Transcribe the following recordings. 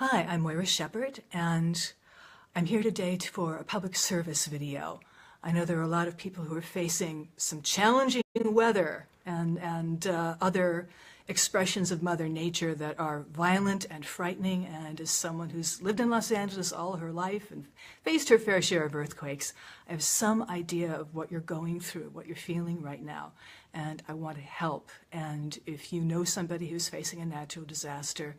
Hi, I'm Moira Shepherd, and I'm here today for a public service video. I know there are a lot of people who are facing some challenging weather and other expressions of Mother Nature that are violent and frightening, and as someone who's lived in Los Angeles all her life and faced her fair share of earthquakes, I have some idea of what you're going through, what you're feeling right now, and I want to help. And if you know somebody who's facing a natural disaster,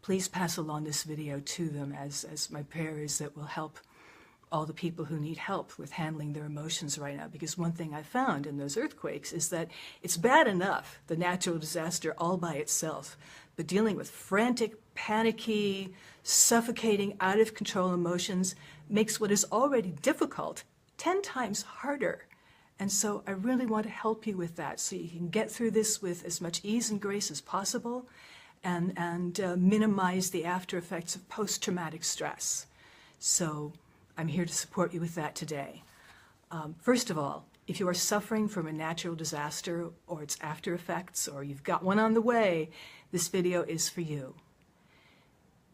please pass along this video to them, as my prayer is that will help all the people who need help with handling their emotions right now. Because one thing I found in those earthquakes is that it's bad enough, the natural disaster all by itself, but dealing with frantic, panicky, suffocating, out of control emotions makes what is already difficult 10 times harder. And so I really want to help you with that so you can get through this with as much ease and grace as possible and minimize the after effects of post-traumatic stress. So I'm here to support you with that today. First of all, if you are suffering from a natural disaster or its after effects, or you've got one on the way, this video is for you.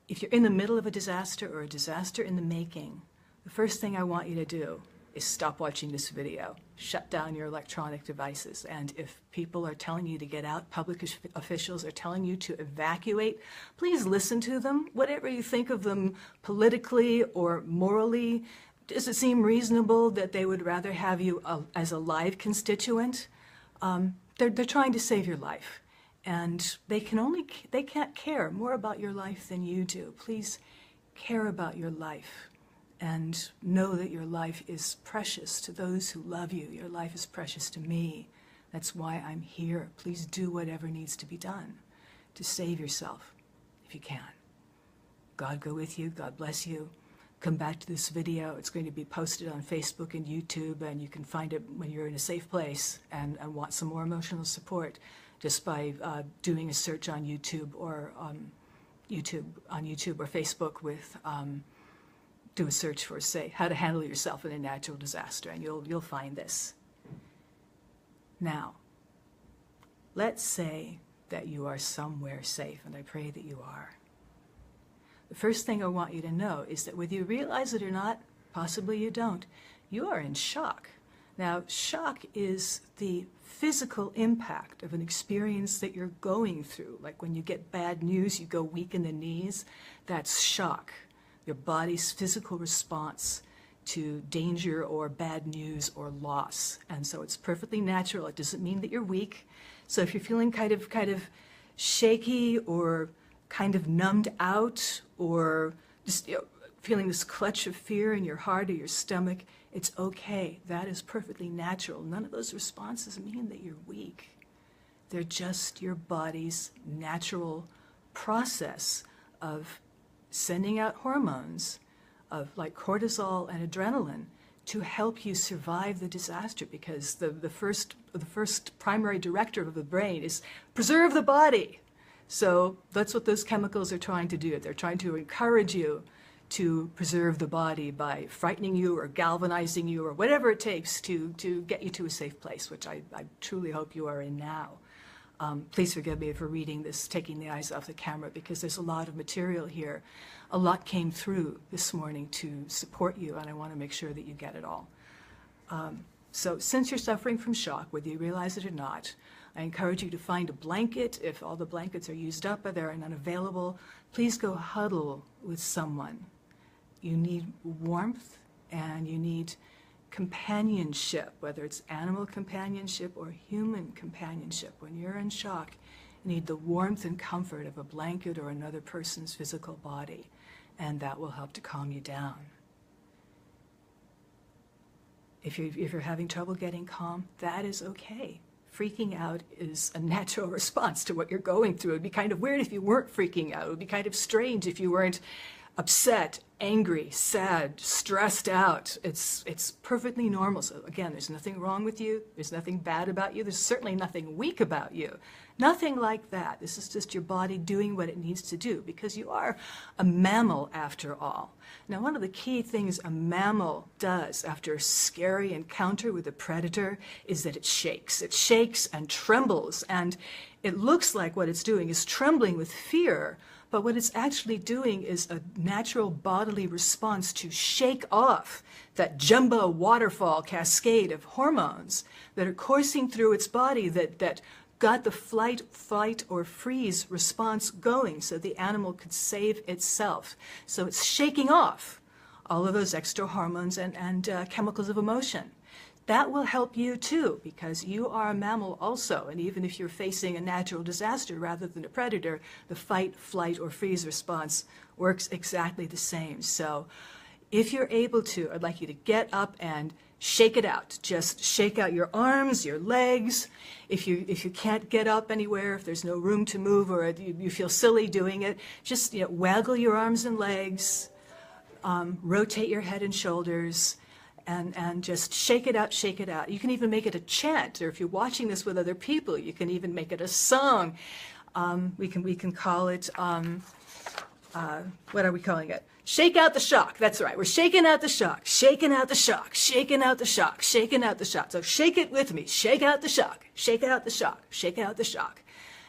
If you're in the middle of a disaster or a disaster in the making, the first thing I want you to do is stop watching this video. Shut down your electronic devices. And if people are telling you to get out, public officials are telling you to evacuate, please listen to them. Whatever you think of them politically or morally, does it seem reasonable that they would rather have you as a live constituent? They're trying to save your life. And they can't care more about your life than you do. Please care about your life. And know that your life is precious to those who love you. Your life is precious to me. That's why I'm here. Please do whatever needs to be done to save yourself, if you can. God go with you. God bless you. Come back to this video. It's going to be posted on Facebook and YouTube, and you can find it when you're in a safe place and want some more emotional support just by doing a search on YouTube or YouTube or Facebook with do a search for, say, how to handle yourself in a natural disaster, and you'll find this. Now, let's say that you are somewhere safe, and I pray that you are. The first thing I want you to know is that whether you realize it or not, possibly you don't, you are in shock. Now, shock is the physical impact of an experience that you're going through. Like when you get bad news, you go weak in the knees. That's shock. Your body's physical response to danger or bad news or loss. And so it's perfectly natural. It doesn't mean that you're weak. So if you're feeling kind of shaky or kind of numbed out or just feeling this clutch of fear in your heart or your stomach, it's okay. That is perfectly natural. None of those responses mean that you're weak. They're just your body's natural process of sending out hormones of like cortisol and adrenaline to help you survive the disaster, because the first primary director of the brain is preserve the body. So that's what those chemicals are trying to do. They're trying to encourage you to preserve the body by frightening you or galvanizing you or whatever it takes to get you to a safe place, which I truly hope you are in now. Please forgive me for reading this, taking the eyes off the camera, because there's a lot of material here. A lot came through this morning to support you, and I want to make sure that you get it all. So since you're suffering from shock, whether you realize it or not, I encourage you to find a blanket. If all the blankets are used up or there are none available, please go huddle with someone. You need warmth and you need companionship, whether it's animal companionship or human companionship. When you're in shock, you need the warmth and comfort of a blanket or another person's physical body, and that will help to calm you down. If you're having trouble getting calm, that is okay. Freaking out is a natural response to what you're going through. It would be kind of weird if you weren't freaking out. It would be kind of strange if you weren't upset angry, sad, stressed out. It's perfectly normal. So again, there's nothing wrong with you. There's nothing bad about you. There's certainly nothing weak about you. Nothing like that. This is just your body doing what it needs to do, because you are a mammal after all. Now, one of the key things a mammal does after a scary encounter with a predator is that it shakes. It shakes and trembles, and it looks like what it's doing is trembling with fear, but what it's actually doing is a natural bodily response to shake off that jumbo waterfall cascade of hormones that are coursing through its body that got the flight, fight, or freeze response going so the animal could save itself. So it's shaking off all of those extra hormones and chemicals of emotion. That will help you too, because you are a mammal also, and even if you're facing a natural disaster rather than a predator, the fight, flight, or freeze response works exactly the same. So if you're able to, I'd like you to get up and shake it out. Just shake out your arms, your legs. If you can't get up anywhere, if there's no room to move, or you feel silly doing it, just waggle your arms and legs, rotate your head and shoulders, and just shake it out, shake it out. You can even make it a chant, or if you're watching this with other people, you can even make it a song. We can call it, what are we calling it? Shake out the shock. That's right. We're shaking out the shock, shaking out the shock, shaking out the shock, shaking out the shock. So shake it with me. Shake out the shock, shake out the shock, shake out the shock.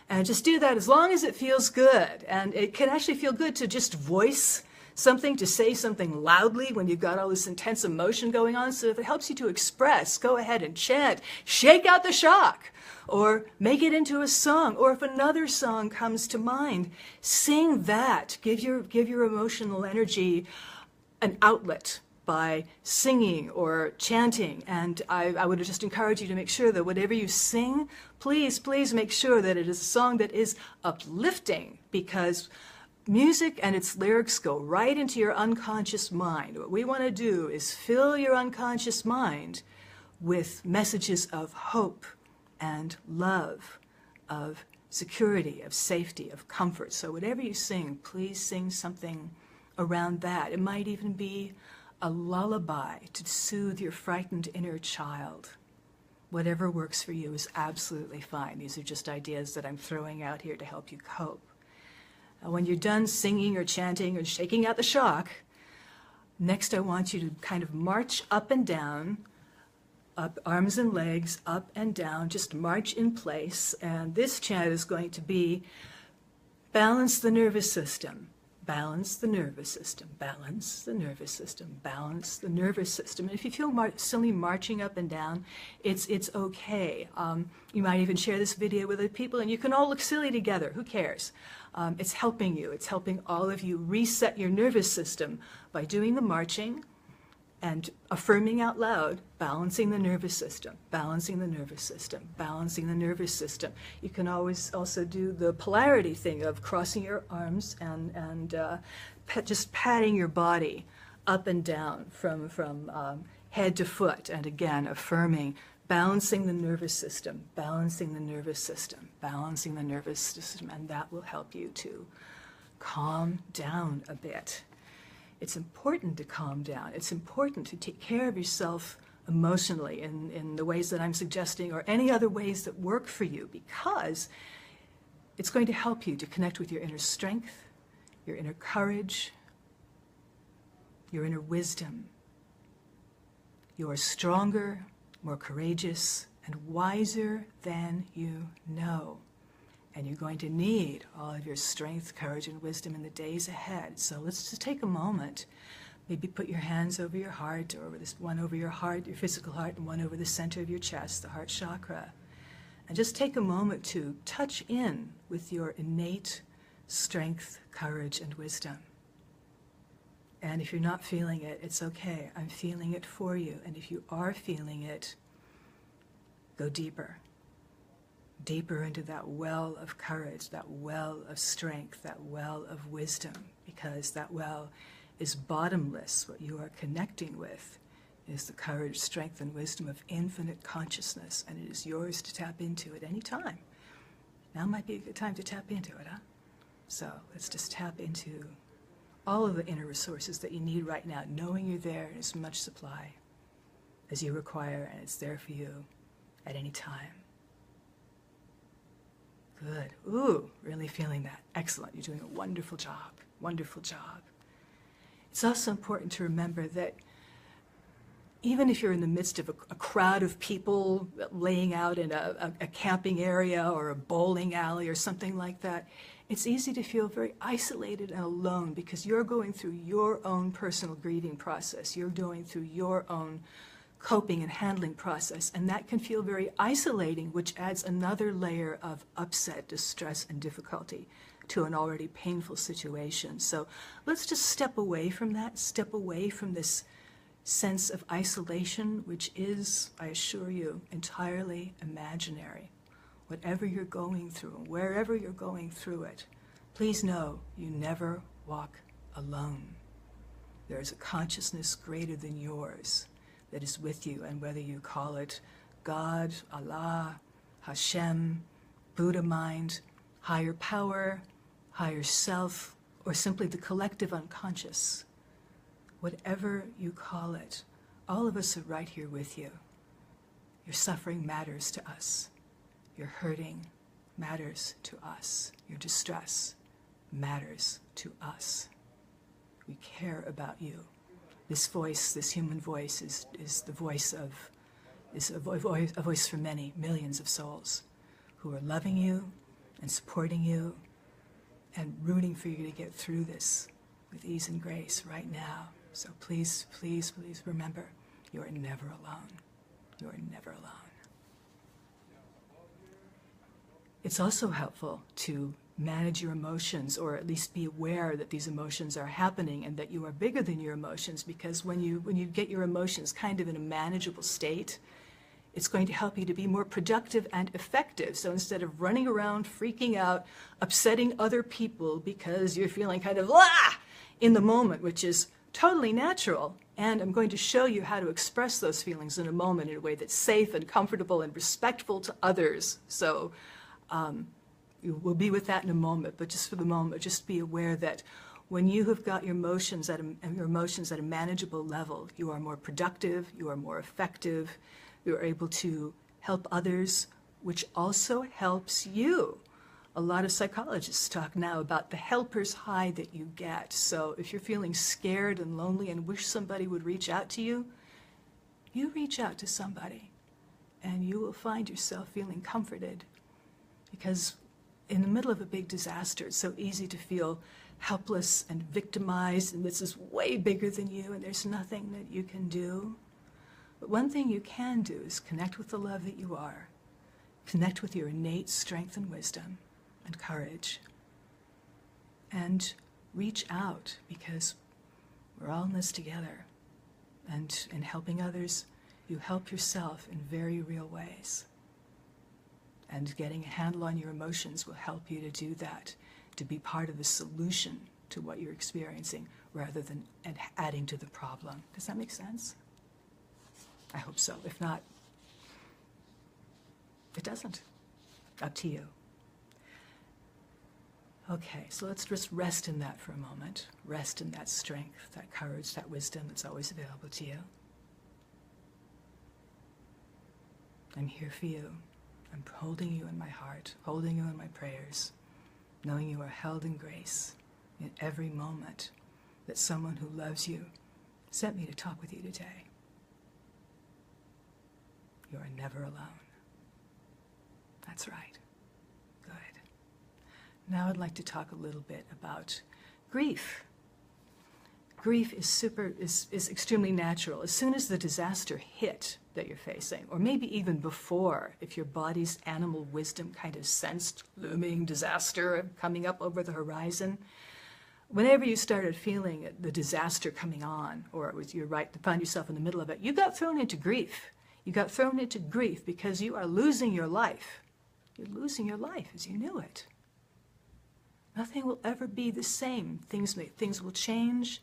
And just do that as long as it feels good. And it can actually feel good to just voice something, to say something loudly when you've got all this intense emotion going on. So if it helps you to express, go ahead and chant, shake out the shock, or make it into a song. Or if another song comes to mind, sing that. Give your emotional energy an outlet by singing or chanting. And I would just encourage you to make sure that whatever you sing, please make sure that it is a song that is uplifting, because music and its lyrics go right into your unconscious mind. What we want to do is fill your unconscious mind with messages of hope and love, of security, of safety, of comfort. So whatever you sing, please sing something around that. It might even be a lullaby to soothe your frightened inner child. Whatever works for you is absolutely fine. These are just ideas that I'm throwing out here to help you cope. When you're done singing or chanting or shaking out the shock, next I want you to kind of march up and down, up arms and legs, up and down, just march in place. And this chant is going to be balance the nervous system, balance the nervous system, balance the nervous system, balance the nervous system. And if you feel silly marching up and down, it's okay. You might even share this video with other people, and you can all look silly together. Who cares? It's helping you. It's helping all of you reset your nervous system by doing the marching and affirming out loud, balancing the nervous system, balancing the nervous system, balancing the nervous system. You can always also do the polarity thing of crossing your arms and just patting your body up and down from head to foot, and again affirming, balancing the nervous system, balancing the nervous system, balancing the nervous system, and that will help you to calm down a bit. It's important to calm down. It's important to take care of yourself emotionally in the ways that I'm suggesting, or any other ways that work for you, because it's going to help you to connect with your inner strength, your inner courage, your inner wisdom. You are stronger, more courageous, and wiser than you know. And you're going to need all of your strength, courage, and wisdom in the days ahead. So let's just take a moment. Maybe put your hands over your heart, or over this one over your heart, your physical heart, and one over the center of your chest, the heart chakra. And just take a moment to touch in with your innate strength, courage, and wisdom. And if you're not feeling it, it's okay. I'm feeling it for you. And if you are feeling it, go deeper. Deeper into that well of courage, that well of strength, that well of wisdom, because that well is bottomless. What you are connecting with is the courage, strength, and wisdom of infinite consciousness, and it is yours to tap into at any time. Now might be a good time to tap into it, huh? So let's just tap into all of the inner resources that you need right now, knowing you're there in as much supply as you require, and it's there for you at any time. Good. Ooh, really feeling that. Excellent. You're doing a wonderful job. Wonderful job. It's also important to remember that even if you're in the midst of a crowd of people laying out in a camping area or a bowling alley or something like that, it's easy to feel very isolated and alone because you're going through your own personal grieving process. You're going through your own coping and handling process, and that can feel very isolating, which adds another layer of upset, distress, and difficulty to an already painful situation. So let's just step away from that, step away from this sense of isolation, which is, I assure you, entirely imaginary. Whatever you're going through, wherever you're going through it, please know you never walk alone. There is a consciousness greater than yours that is with you, and whether you call it God, Allah, Hashem, Buddha mind, higher power, higher self, or simply the collective unconscious, whatever you call it, all of us are right here with you. Your suffering matters to us. Your hurting matters to us. Your distress matters to us. We care about you. This voice, this human voice, is the voice of, is a voice for many, millions of souls who are loving you and supporting you and rooting for you to get through this with ease and grace right now. So please, please, please remember, you are never alone. You are never alone. It's also helpful to manage your emotions, or at least be aware that these emotions are happening and that you are bigger than your emotions, because when you get your emotions kind of in a manageable state, it's going to help you to be more productive and effective. So instead of running around freaking out, upsetting other people because you're feeling kind of in the moment, which is totally natural, and I'm going to show you how to express those feelings in a moment in a way that's safe and comfortable and respectful to others. So we'll be with that in a moment, but just for the moment, just be aware that when you have got your emotions at a manageable level, you are more productive, you are more effective, you are able to help others, which also helps you. A lot of psychologists talk now about the helper's high that you get. So if you're feeling scared and lonely and wish somebody would reach out to you, you reach out to somebody and you will find yourself feeling comforted. Because in the middle of a big disaster, it's so easy to feel helpless and victimized, and this is way bigger than you, and there's nothing that you can do. But one thing you can do is connect with the love that you are, connect with your innate strength and wisdom and courage, and reach out, because we're all in this together. And in helping others, you help yourself in very real ways. And getting a handle on your emotions will help you to do that, to be part of the solution to what you're experiencing rather than adding to the problem. Does that make sense? I hope so. If not, it doesn't. Up to you. Okay, so let's just rest in that for a moment. Rest in that strength, that courage, that wisdom that's always available to you. I'm here for you. I'm holding you in my heart, holding you in my prayers, knowing you are held in grace in every moment that someone who loves you sent me to talk with you today. You are never alone. That's right. Good. Now I'd like to talk a little bit about grief. Grief is extremely natural. As soon as the disaster hit that you're facing, or maybe even before, if your body's animal wisdom kind of sensed looming disaster coming up over the horizon, whenever you started feeling the disaster coming on, or it was you're right to find yourself in the middle of it, you got thrown into grief. You got thrown into grief because you are losing your life. You're losing your life as you knew it. Nothing will ever be the same. Things will change.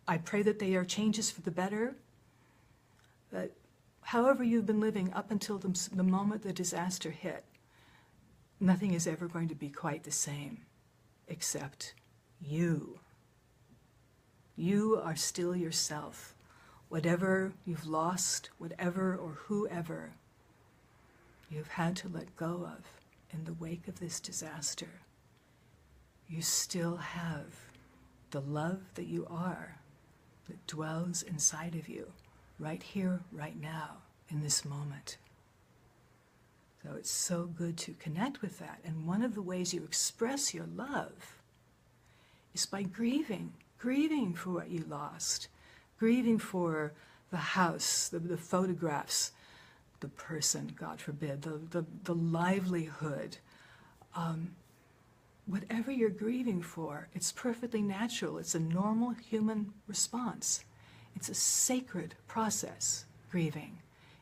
I pray that they are changes for the better. But however you've been living up until the moment the disaster hit, nothing is ever going to be quite the same, except you. You are still yourself. Whatever you've lost, whatever or whoever you've had to let go of in the wake of this disaster, you still have the love that you are that dwells inside of you right here, right now, in this moment. So it's so good to connect with that. And one of the ways you express your love is by grieving for what you lost, grieving for the house, the photographs, the person, God forbid, the livelihood. Whatever you're grieving for, it's perfectly natural. It's a normal human response. It's a sacred process, grieving,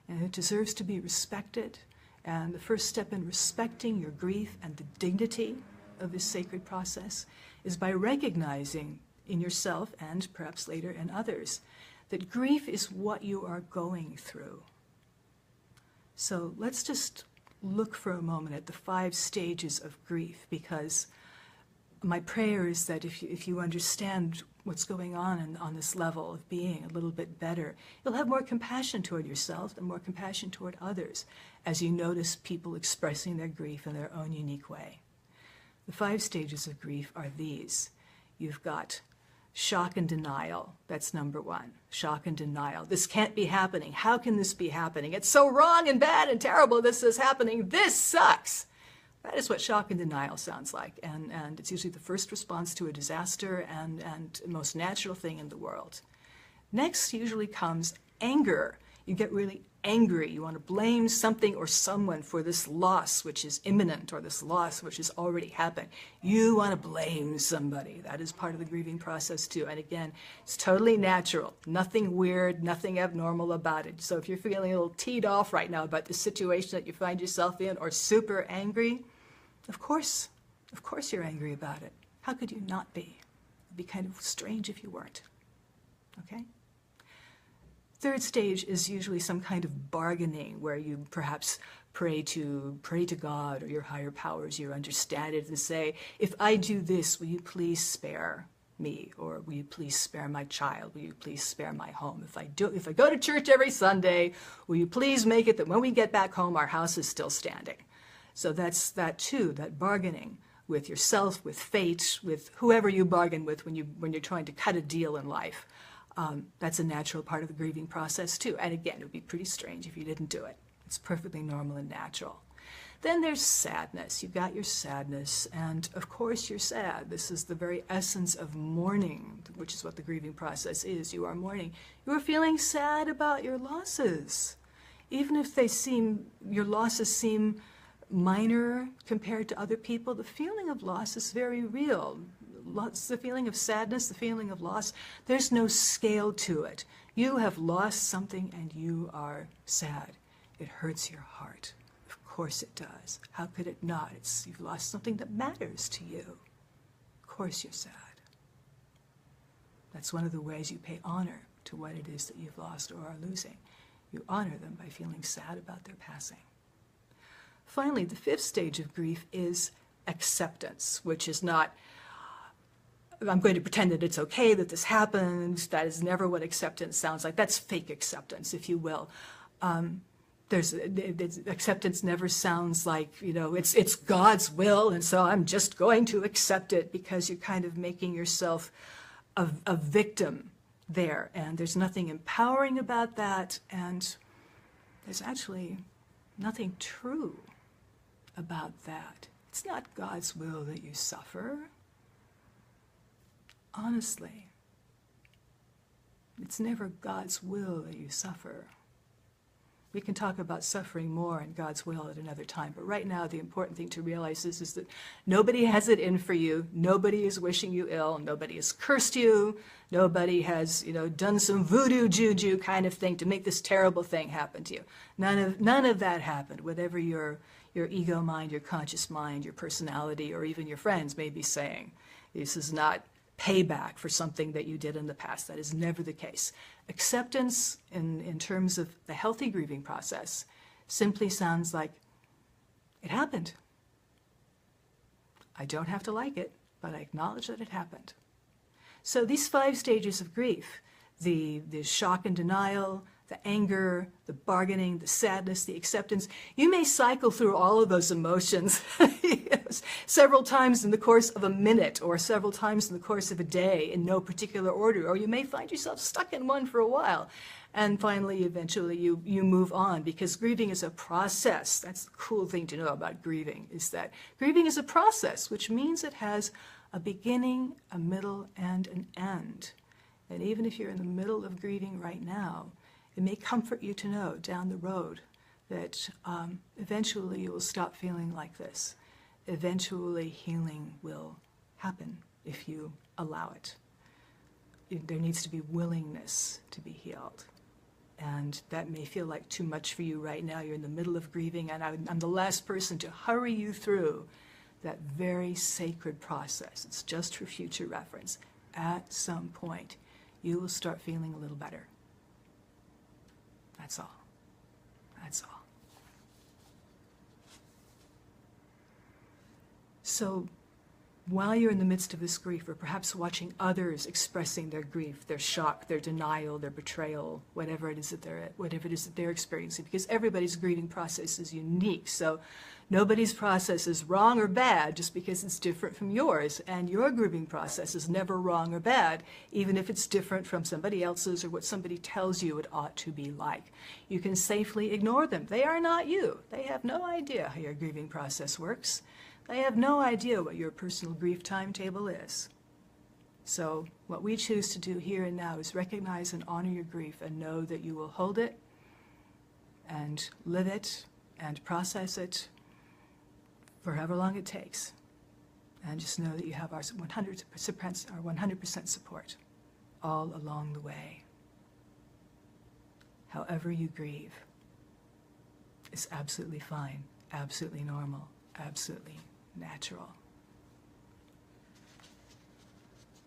and it deserves to be respected. And the first step in respecting your grief and the dignity of this sacred process is by recognizing in yourself and perhaps later in others that grief is what you are going through. So let's just look for a moment at the 5 stages of grief, because my prayer is that if you understand what's going on this level of being a little bit better, you'll have more compassion toward yourself and more compassion toward others as you notice people expressing their grief in their own unique way. The 5 stages of grief are these. You've got shock and denial. That's number 1. Shock and denial. This can't be happening. How can this be happening? It's so wrong and bad and terrible this is happening. This sucks. That is what shock and denial sounds like. And it's usually the first response to a disaster and the most natural thing in the world. Next usually comes anger. You get really angry. You want to blame something or someone for this loss which is imminent or this loss which has already happened. You want to blame somebody. That is part of the grieving process too. And again, it's totally natural. Nothing weird, nothing abnormal about it. So if you're feeling a little teed off right now about the situation that you find yourself in or super angry, of course you're angry about it. How could you not be? It'd be kind of strange if you weren't. Okay? Third stage is usually some kind of bargaining where you perhaps pray to God or your higher powers, your understanding, and say, if I do this, will you please spare me? Or will you please spare my child? Will you please spare my home? If I go to church every Sunday, will you please make it that when we get back home, our house is still standing? So that's that too, that bargaining with yourself, with fate, with whoever you bargain with when you're trying to cut a deal in life. That's a natural part of the grieving process too. And again, it would be pretty strange if you didn't do it. It's perfectly normal and natural. Then there's sadness. You've got your sadness, and of course you're sad. This is the very essence of mourning, which is what the grieving process is. You are mourning. You are feeling sad about your losses. Even if your losses seem minor compared to other people, the feeling of loss is very real. The feeling of sadness, the feeling of loss, there's no scale to it. You have lost something and you are sad. It hurts your heart. Of course it does. How could it not? You've lost something that matters to you. Of course you're sad. That's one of the ways you pay honor to what it is that you've lost or are losing. You honor them by feeling sad about their passing. Finally, the 5th stage of grief is acceptance, which is not, I'm going to pretend that it's okay that this happened. That is never what acceptance sounds like. That's fake acceptance, if you will. Acceptance never sounds like, it's God's will, and so I'm just going to accept it, because you're kind of making yourself a victim there. And there's nothing empowering about that, and there's actually nothing true about that. It's not God's will that you suffer. Honestly, it's never God's will that you suffer. We can talk about suffering more and God's will at another time, but right now the important thing to realize is that nobody has it in for you. Nobody is wishing you ill. Nobody has cursed you. Nobody has, done some voodoo juju kind of thing to make this terrible thing happen to you. None of that happened. Whatever your ego mind, your conscious mind, your personality, or even your friends may be saying, this is not payback for something that you did in the past. That is never the case. Acceptance in terms of the healthy grieving process simply sounds like, it happened. I don't have to like it, but I acknowledge that it happened. So these 5 stages of grief, the shock and denial, the anger, the bargaining, the sadness, the acceptance, you may cycle through all of those emotions several times in the course of a minute or several times in the course of a day in no particular order, or you may find yourself stuck in one for a while. And finally, eventually, you move on, because grieving is a process. That's the cool thing to know about grieving, is that grieving is a process, which means it has a beginning, a middle, and an end. And even if you're in the middle of grieving right now, it may comfort you to know down the road that eventually you will stop feeling like this. Eventually, healing will happen if you allow it. There needs to be willingness to be healed. And that may feel like too much for you right now. You're in the middle of grieving, and I'm the last person to hurry you through that very sacred process. It's just for future reference. At some point, you will start feeling a little better. That's all. That's all. So while you're in the midst of this grief, or perhaps watching others expressing their grief, their shock, their denial, their betrayal, whatever it is that they're experiencing, because everybody's grieving process is unique. So nobody's process is wrong or bad just because it's different from yours. And your grieving process is never wrong or bad, even if it's different from somebody else's or what somebody tells you it ought to be like. You can safely ignore them. They are not you. They have no idea how your grieving process works. They have no idea what your personal grief timetable is. So what we choose to do here and now is recognize and honor your grief and know that you will hold it and live it and process it for however long it takes. And just know that you have our 100% support all along the way. However you grieve is absolutely fine, absolutely normal, absolutely natural.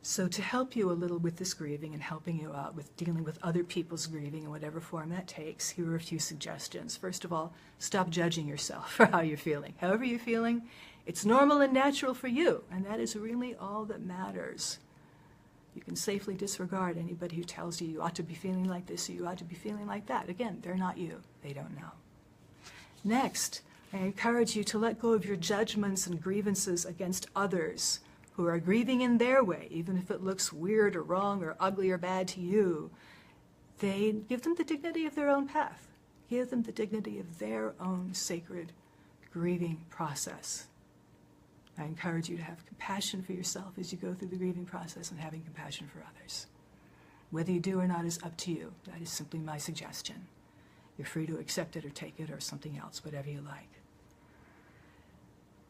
So to help you a little with this grieving and helping you out with dealing with other people's grieving in whatever form that takes, here are a few suggestions. First of all, stop judging yourself for how you're feeling. However you're feeling, it's normal and natural for you, and that is really all that matters. You can safely disregard anybody who tells you you ought to be feeling like this or you ought to be feeling like that. Again, they're not you. They don't know. Next, I encourage you to let go of your judgments and grievances against others who are grieving in their way, even if it looks weird or wrong or ugly or bad to you. Give them the dignity of their own path. Give them the dignity of their own sacred grieving process. I encourage you to have compassion for yourself as you go through the grieving process and having compassion for others. Whether you do or not is up to you. That is simply my suggestion. You're free to accept it or take it or something else, whatever you like.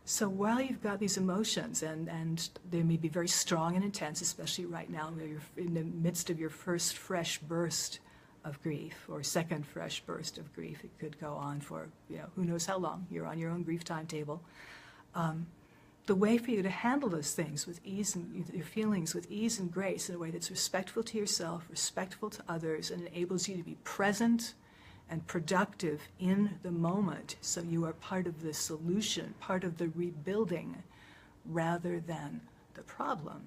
So while you've got these emotions, and they may be very strong and intense, especially right now where you're in the midst of your first fresh burst of grief, or second fresh burst of grief, it could go on for, who knows how long. You're on your own grief timetable. The way for you to handle those things with ease and your feelings with ease and grace in a way that's respectful to yourself, respectful to others, and enables you to be present and productive in the moment, so you are part of the solution, part of the rebuilding, rather than the problem,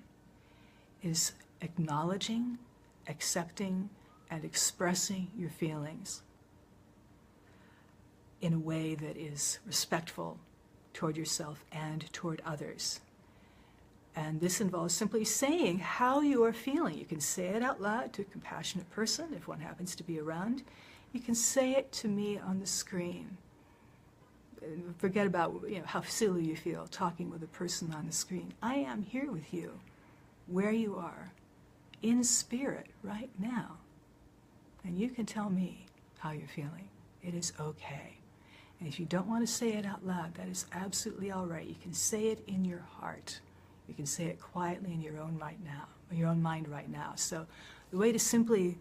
is acknowledging, accepting, and expressing your feelings in a way that is respectful toward yourself and toward others. And this involves simply saying how you are feeling. You can say it out loud to a compassionate person if one happens to be around. You can say it to me on the screen. Forget about how silly you feel talking with a person on the screen. I am here with you, where you are, in spirit right now. And you can tell me how you're feeling. It is okay. And if you don't want to say it out loud, that is absolutely all right. You can say it in your heart. You can say it quietly in your own mind right now. So the way to simply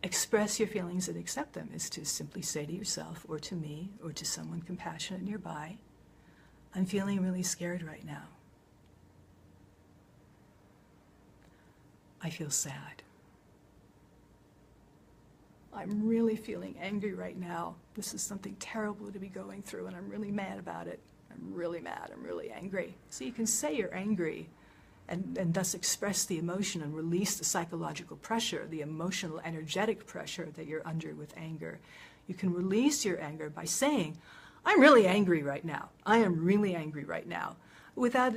express your feelings and accept them is to simply say to yourself or to me or to someone compassionate nearby, I'm feeling really scared right now. I feel sad. I'm really feeling angry right now. This is something terrible to be going through, and I'm really mad about it. I'm really mad. I'm really angry. So you can say you're angry and thus express the emotion and release the psychological pressure, the emotional, energetic pressure that you're under with anger. You can release your anger by saying, I'm really angry right now. I am really angry right now. Without,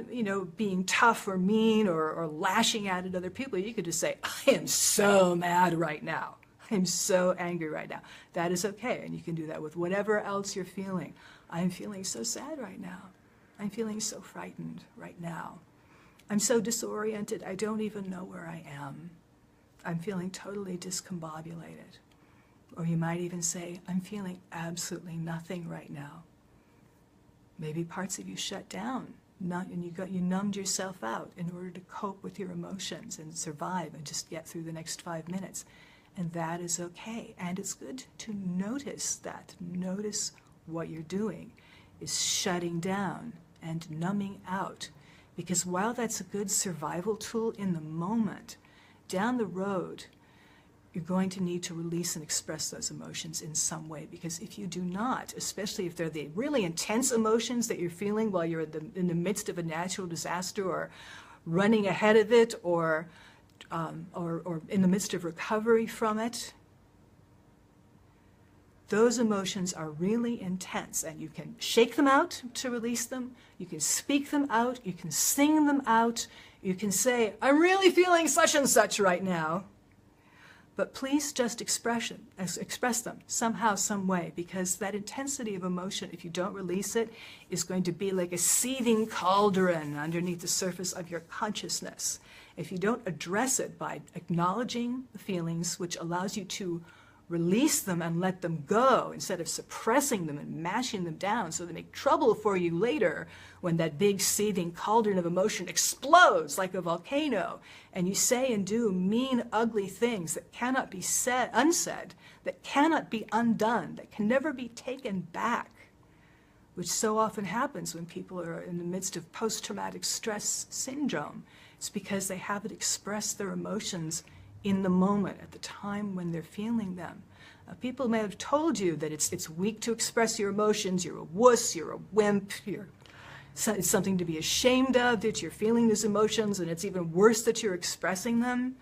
being tough or mean or lashing out at other people, you could just say, I am so mad right now. I'm so angry right now. That is okay, and you can do that with whatever else you're feeling. I'm feeling so sad right now. I'm feeling so frightened right now. I'm so disoriented, I don't even know where I am. I'm feeling totally discombobulated. Or you might even say, I'm feeling absolutely nothing right now. Maybe parts of you shut down, and you numbed yourself out in order to cope with your emotions and survive and just get through the next 5 minutes. And that is okay. And it's good to notice that. Notice what you're doing is shutting down and numbing out. Because while that's a good survival tool in the moment, down the road, you're going to need to release and express those emotions in some way. Because if you do not, especially if they're the really intense emotions that you're feeling while you're in the midst of a natural disaster or running ahead of it or in the midst of recovery from it, those emotions are really intense, and you can shake them out to release them, you can speak them out, you can sing them out, you can say, I'm really feeling such and such right now. But please just express them somehow, some way, because that intensity of emotion, if you don't release it, is going to be like a seething cauldron underneath the surface of your consciousness. If you don't address it by acknowledging the feelings, which allows you to release them and let them go instead of suppressing them and mashing them down so they make trouble for you later when that big seething cauldron of emotion explodes like a volcano and you say and do mean, ugly things that cannot be unsaid, that cannot be undone, that can never be taken back, which so often happens when people are in the midst of post-traumatic stress syndrome. It's because they haven't expressed their emotions in the moment, at the time when they're feeling them. People may have told you that it's weak to express your emotions, you're a wuss, you're a wimp, it's something to be ashamed of, that you're feeling these emotions, and it's even worse that you're expressing them.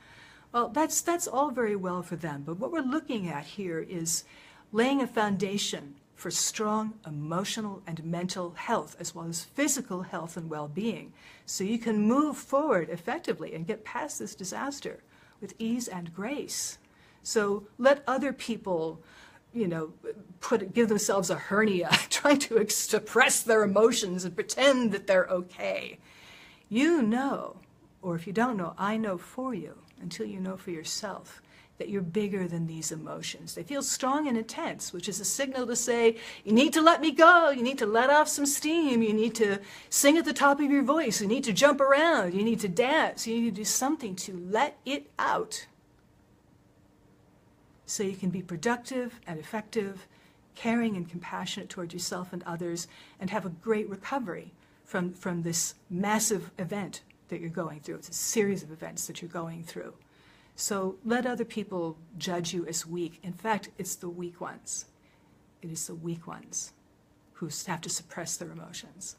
Well, that's all very well for them, but what we're looking at here is laying a foundation for strong emotional and mental health, as well as physical health and well-being, so you can move forward effectively and get past this disaster with ease and grace. So let other people, give themselves a hernia trying to suppress their emotions and pretend that they're okay. You know, or if you don't know, I know for you, until you know for yourself, that you're bigger than these emotions. They feel strong and intense, which is a signal to say, you need to let me go, you need to let off some steam, you need to sing at the top of your voice, you need to jump around, you need to dance, you need to do something to let it out so you can be productive and effective, caring and compassionate toward yourself and others, and have a great recovery from this massive event that you're going through. It's a series of events that you're going through. So let other people judge you as weak. In fact, it's the weak ones. It is the weak ones who have to suppress their emotions,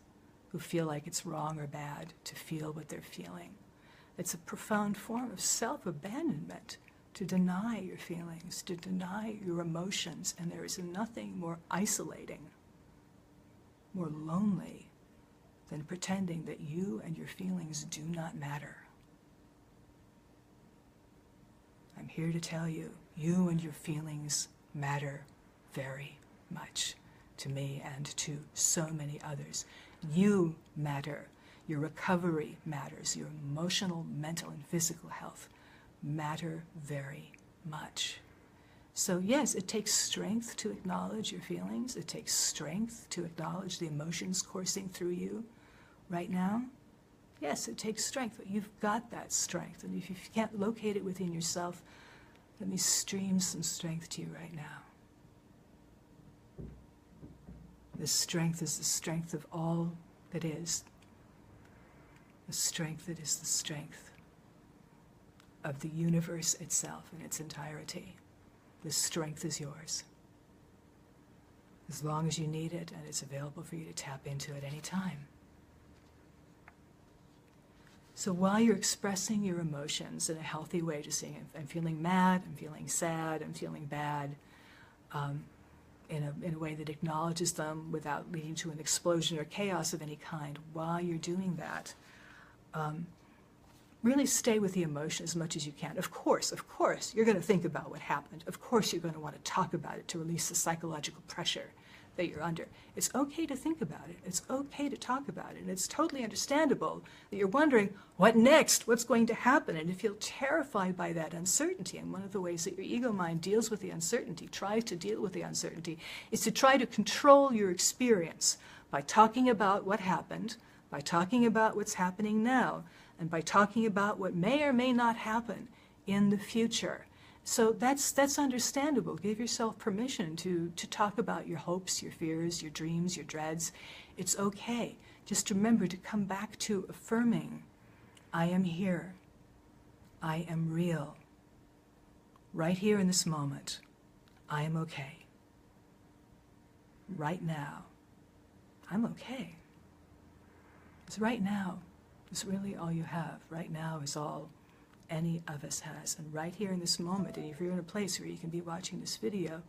who feel like it's wrong or bad to feel what they're feeling. It's a profound form of self-abandonment to deny your feelings, to deny your emotions, and there is nothing more isolating, more lonely than pretending that you and your feelings do not matter. I'm here to tell you, you and your feelings matter very much to me and to so many others. You matter. Your recovery matters. Your emotional, mental, and physical health matter very much. So yes, it takes strength to acknowledge your feelings. It takes strength to acknowledge the emotions coursing through you right now. Yes, it takes strength, but you've got that strength. And if you can't locate it within yourself, let me stream some strength to you right now. This strength is the strength of all that is. The strength that is the strength of the universe itself in its entirety. This strength is yours. As long as you need it, and it's available for you to tap into at any time. So while you're expressing your emotions in a healthy way, just saying, I'm feeling mad, I'm feeling sad, I'm feeling bad, in a way that acknowledges them without leading to an explosion or chaos of any kind, while you're doing that, really stay with the emotion as much as you can. Of course, you're going to think about what happened. Of course, you're going to want to talk about it to release the psychological pressure that you're under. It's okay to think about it. It's okay to talk about it. And it's totally understandable that you're wondering, what next? What's going to happen? And you feel terrified by that uncertainty. And one of the ways that your ego mind deals with the uncertainty, tries to deal with the uncertainty, is to try to control your experience by talking about what happened, by talking about what's happening now, and by talking about what may or may not happen in the future. So that's understandable. Give yourself permission to talk about your hopes, your fears, your dreams, your dreads. It's okay. Just remember to come back to affirming, I am here. I am real. Right here in this moment, I am okay. Right now, I'm okay. It's right now. It's really all you have. Right now is all any of us has. And right here in this moment, and if you're in a place where you can be watching this video,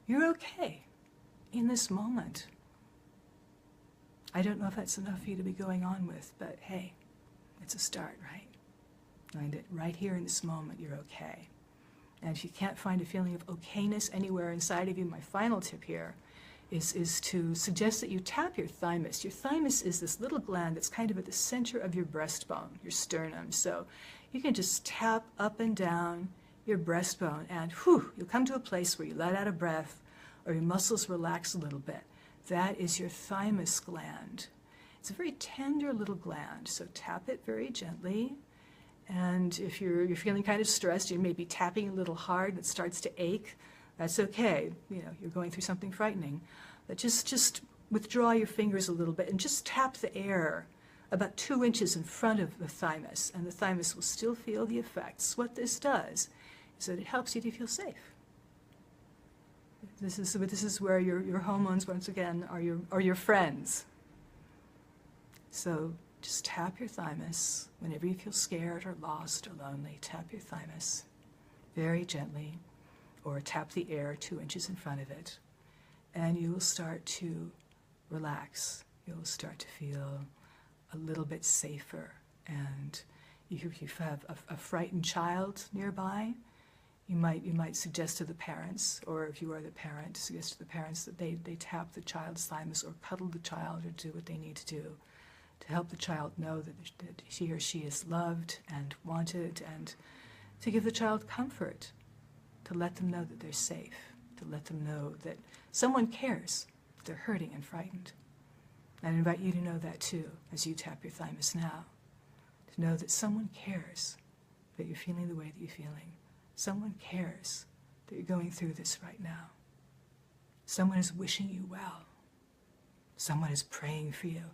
you're okay in this moment. I don't know if that's enough for you to be going on with, but hey, it's a start, right? Knowing that right here in this moment, you're okay. And if you can't find a feeling of okayness anywhere inside of you, my final tip here is to suggest that you tap your thymus. Your thymus is this little gland that's kind of at the center of your breastbone, your sternum. So you can just tap up and down your breastbone and whew, you'll come to a place where you let out a breath or your muscles relax a little bit. That is your thymus gland. It's a very tender little gland, so tap it very gently. And if you're feeling kind of stressed, you may be tapping a little hard and it starts to ache. That's okay. You know, you're going through something frightening. But just withdraw your fingers a little bit and just tap the air about 2 inches in front of the thymus, and the thymus will still feel the effects. What this does is that it helps you to feel safe. This is where your hormones, once again, are your friends. So just tap your thymus. Whenever you feel scared or lost or lonely, tap your thymus very gently, or tap the air 2 inches in front of it, and you will start to relax. You'll start to feel a little bit safer. And if you have a frightened child nearby, you might suggest to the parents, or if you are the parent, suggest to the parents that they tap the child's thymus or cuddle the child or do what they need to do to help the child know that he or she is loved and wanted, and to give the child comfort, to let them know that they're safe, to let them know that someone cares, that they're hurting and frightened. And I invite you to know that too, as you tap your thymus now, to know that someone cares that you're feeling the way that you're feeling. Someone cares that you're going through this right now. Someone is wishing you well. Someone is praying for you.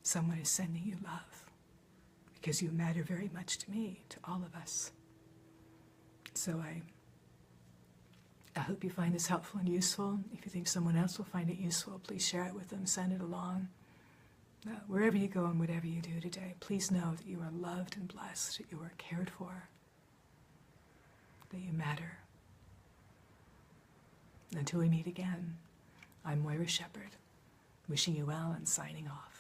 Someone is sending you love, because you matter very much to me, to all of us. So I hope you find this helpful and useful. If you think someone else will find it useful, please share it with them, send it along. Wherever you go and whatever you do today, please know that you are loved and blessed, that you are cared for, that you matter. Until we meet again, I'm Moira Shepherd, wishing you well and signing off.